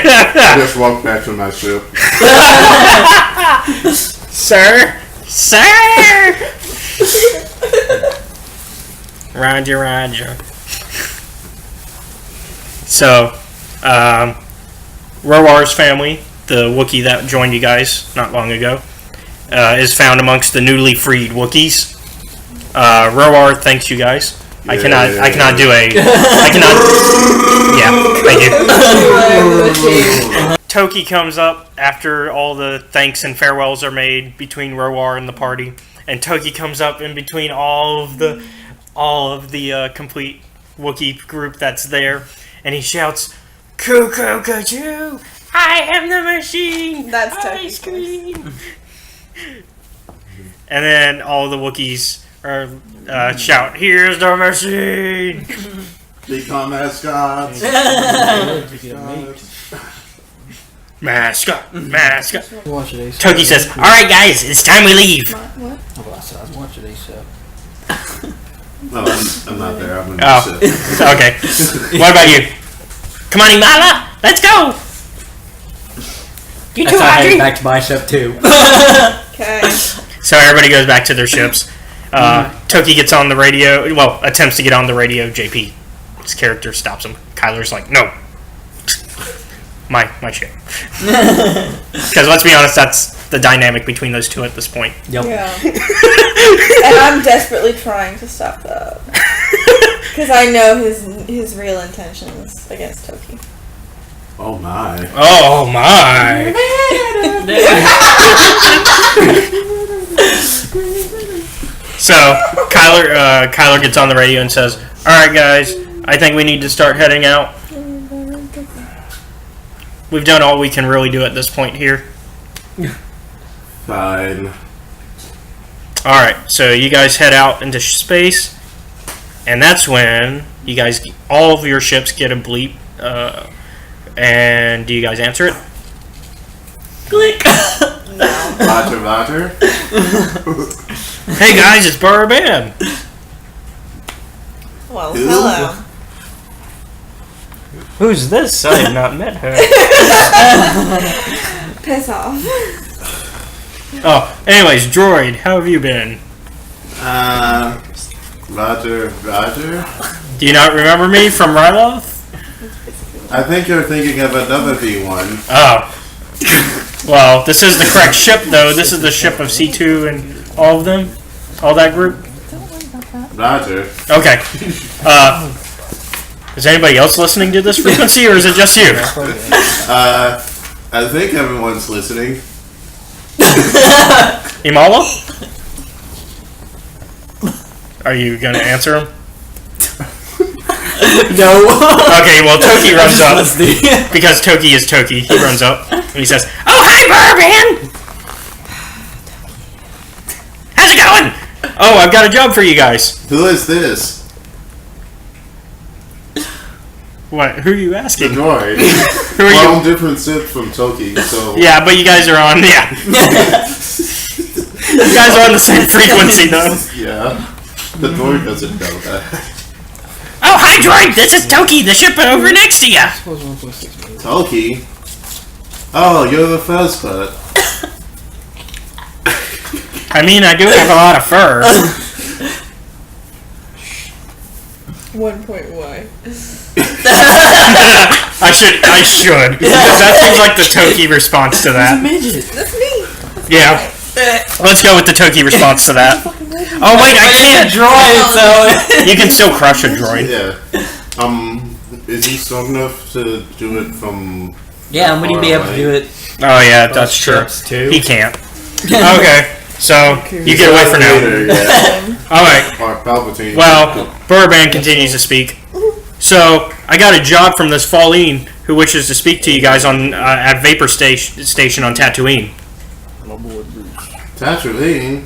I just walked back to my ship. Sir. Roger. So, Rowar's family, the Wookiee that joined you guys not long ago, is found amongst the newly freed Wookiees. Rowar thanks you guys. I cannot do a. Yeah, thank you. Toki comes up after all the thanks and farewells are made between Rowar and the party, and Toki comes up in between all of the complete Wookiee group that's there, and he shouts, "Cuckoo! I am the machine. That's Ice Toki's cream." And then all the Wookiees shout, "Here's the machine!" Become mascots. Mascot. Watch Toki says, "Alright guys, it's time we leave." What? Oh, I said I was watching a show. No, I'm not there. I'm in the ship. Okay. What about you? Come on, Imala, let's go! You too, Audrey? Back to my ship too. Okay. So everybody goes back to their ships. Toki gets on the radio, attempts to get on the radio. JP, his character stops him. Kyler's like, "No. My ship." Because let's be honest, that's the dynamic between those two at this point. Yep. Yeah. And I'm desperately trying to stop that. Because I know his real intentions against Toki. Oh my. Oh my! So Kyler gets on the radio and says, "Alright guys, I think we need to start heading out. We've done all we can really do at this point here." Fine. Alright, so you guys head out into space, and that's when you guys, all of your ships get a bleep, and do you guys answer it? Click. Roger. Hey guys, it's Bourbon! Well, hello. Who's this? I have not met her. Piss off. Oh, anyways, Droid, how have you been? Roger. Do you not remember me from Ryloth? I think you're thinking of another V1. Oh. Well, this is the correct ship, though. This is the ship of C2 and all of them? All that group? Roger. Okay. Is anybody else listening to this frequency, or is it just you? I think everyone's listening. Imala? Are you going to answer him? No. Okay, well, Toki runs up. Because Toki is Toki. He runs up, and he says, "Oh, hi, Bourbon! How's it going? Oh, I've got a job for you guys." Who is this? What? Who are you The asking? droid. Who are We're you? on different ships from Toki, so... Yeah, but you guys are on, You guys are on the same frequency, though. Yeah. The droid doesn't know that. Oh, hi, droid! This is Toki, the ship over next to you. Toki? Oh, you're the first part. I mean, I do have a lot of fur. 1 point Y. I should. Because that seems like the Toki response to that. That's me. Yeah. Let's go with the Toki response to that. Oh wait, I can't. Droid, so You can still crush a droid. Yeah. Is he strong enough to do it from... yeah, and would you be able to do it? Oh yeah, that's true. Too? He can't. Okay, so you get away for now. Yeah. All right. Or Palpatine. Well, Bourbon continues to speak. So I got a job from this Falleen who wishes to speak to you guys on at Vapor Station on Tatooine. Tatooine?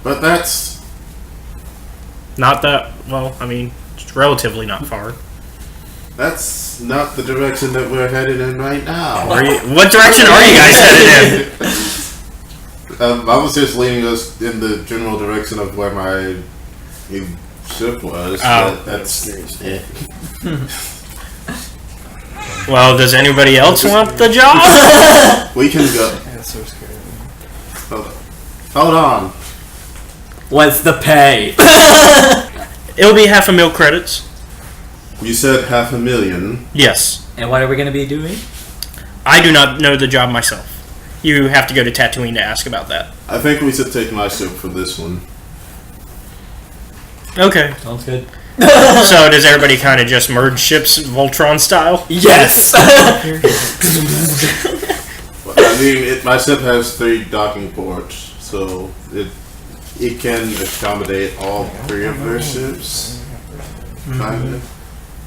But that's... Not that well. I mean, it's relatively not far. That's not the direction that we're headed in right now. What direction are you guys headed in? I was just leading us in the general direction of where my ship was. Oh. That's... Well, does anybody else want the job? We can go. That's so scary. Hold on. What's the pay? It'll be 500,000 credits. You said 500,000. Yes. And what are we going to be doing? I do not know the job myself. You have to go to Tatooine to ask about that. I think we should take my soup for this one. Okay. Sounds good. So does everybody kind of just merge ships Voltron style? Yes! I mean, my ship has 3 docking ports, so it can accommodate all 3 of their ships. Kind of.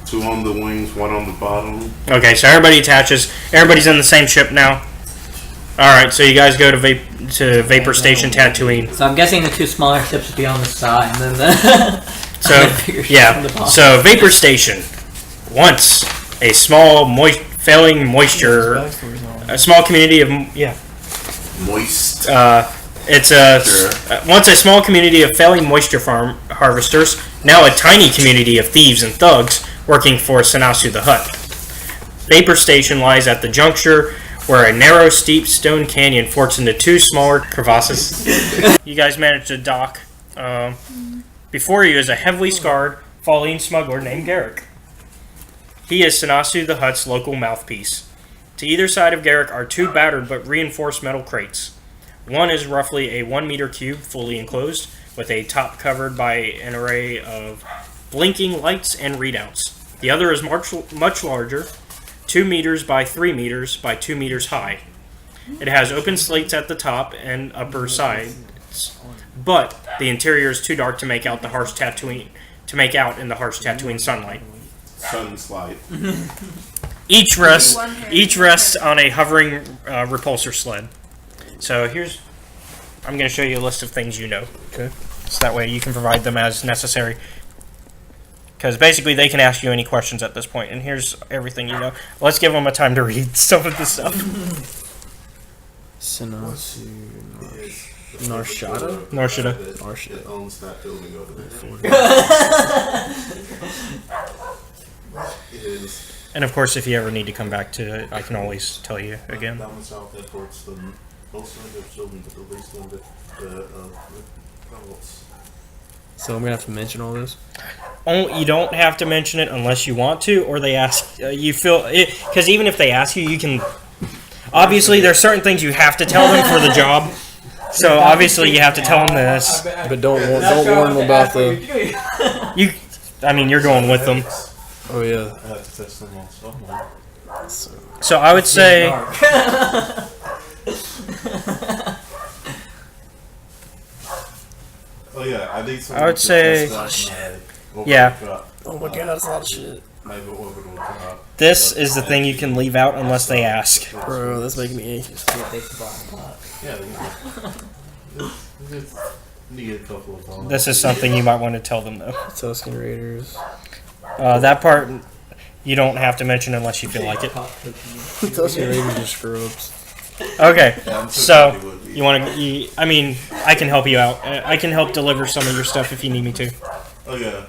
2 on the wings, 1 on the bottom. Okay, so everybody attaches. Everybody's in the same ship now. Alright, so you guys go to Vapor Station Tatooine. So I'm guessing the 2 smaller ships would be on the side, and then the... So, bigger ships yeah. on the bottom. So, Vapor Station. Once a small failing moisture... A small community of... Yeah. Moist. It's once a small community of failing moisture farm harvesters, now a tiny community of thieves and thugs working for Sanasu the Hutt. Vapor Station lies at the juncture where a narrow, steep stone canyon forks into 2 smaller crevasses. You guys managed to dock. Before you is a heavily scarred, falling smuggler named Garrick. He is Sanasu the Hutt's local mouthpiece. To either side of Garrick are 2 battered but reinforced metal crates. One is roughly a 1 meter cube, fully enclosed, with a top covered by an array of blinking lights and readouts. The other is much larger, 2 meters by 3 meters by 2 meters high. It has open slates at the top and upper sides, but the interior is too dark to make out in the harsh Tatooine sunlight. Sunslide. Each rests on a hovering repulsor sled. So I'm going to show you a list of things you know. Okay. So that way you can provide them as necessary. Because basically they can ask you any questions at this point. And here's everything you know. Let's give them a time to read some of this stuff. Sanasu Narshada? Narshada. It owns that building over there. It is. And of course, if you ever need to come back to it, I can always tell you again. Down south airports, the most of the children, but the least one, the adults. So I'm gonna have to mention all this? You don't have to mention it unless you want to, or they ask. You feel it because even if they ask you, you can. Obviously, there's certain things you have to tell them for the job. So obviously, you have to tell them this. But don't warn them about the... You're going with them. Oh yeah. I have to test them on someone. So I would say. Oh yeah, I need some. I would say. Yeah. Oh my god, that's a lot of shit. This is the thing you can leave out unless they ask. Bro, that's making me anxious. Yeah. Need a couple of them. This is something you might want to tell them though. Tusken Raiders. That part you don't have to mention unless you feel like it. Tusken Raiders are scrubs. Okay, Yeah, so you want to? I can help you out. I can help deliver some of your stuff if you need me to. Oh yeah.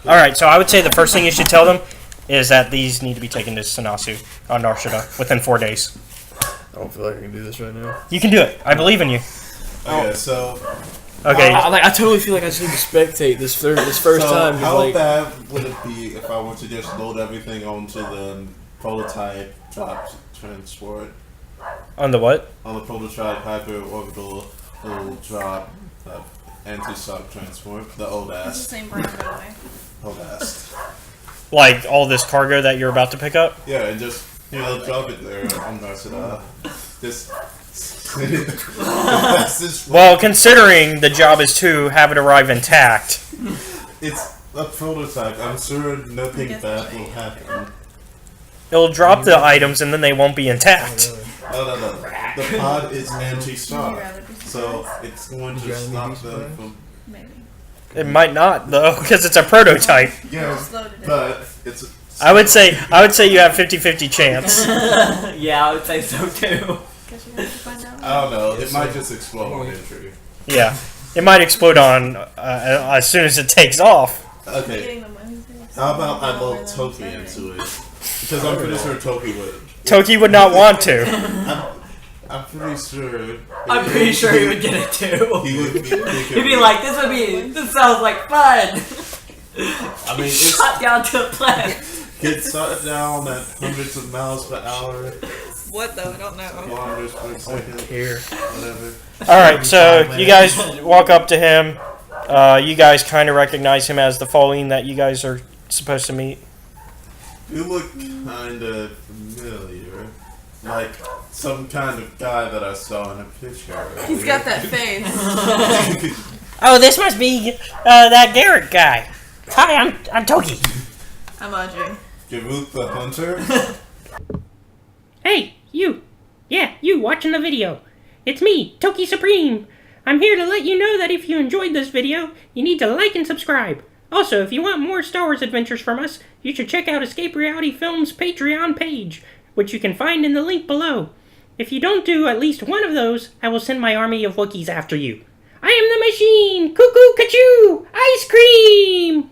All right, so I would say the first thing you should tell them is that these need to be taken to Sanasu on Narshada within 4 days. I don't feel like I can do this right now. You can do it. I believe in you. Okay, so Okay. I totally feel like I just need to spectate this first time. How Like, bad would it be if I were to just load everything onto the prototype drop transport? On the what? On the prototype hyper-orbital drop anti-shock transport, the old It's the ass. same brand, by the way. Old ass. Like all this cargo that you're about to pick up? Yeah, and just, drop it there on Narshada. Just... Well, considering the job is to have it arrive intact. It's a prototype. I'm sure nothing bad will happen. It'll drop the items and then they won't be intact. No. The pod is Would you anti-shock, rather be so it's going to stop them from... Maybe. It might not though, because it's a prototype. Yeah, Just loaded it. but it's... I would say you have 50-50 chance. Yeah, I would say so too. Guess you have to find out. I don't know. It might just explode on entry. Yeah, it might explode on as soon as it takes off. Okay. Getting the money. How about I load Toki into it? Because I'm pretty sure Toki would. Toki would not want to. I'm pretty sure. I'm pretty sure he would get it too. He would. He'd be like, this sounds like fun. I mean, it's Shot down to a planet. get shot down at hundreds of miles per hour, What though? I don't know. kilometers per second, Here. whatever. All right, so you guys walk up to him. You guys kind of recognize him as the Foaling that you guys are supposed to meet. You look kind of familiar, like some kind of guy that I saw in a picture. He's got that face. Oh, this must be that Garrett guy. Hi, I'm Toki. I'm Audrey. Garut the Hunter. Hey, you! Yeah, you watching the video. It's me, Toki Supreme. I'm here to let you know that if you enjoyed this video, you need to like and subscribe. Also, if you want more Star Wars adventures from us, you should check out Escape Reality Films' Patreon page, which you can find in the link below. If you don't do at least one of those, I will send my army of Wookiees after you. I am the machine! Cuckoo, Kachoo! Ice cream!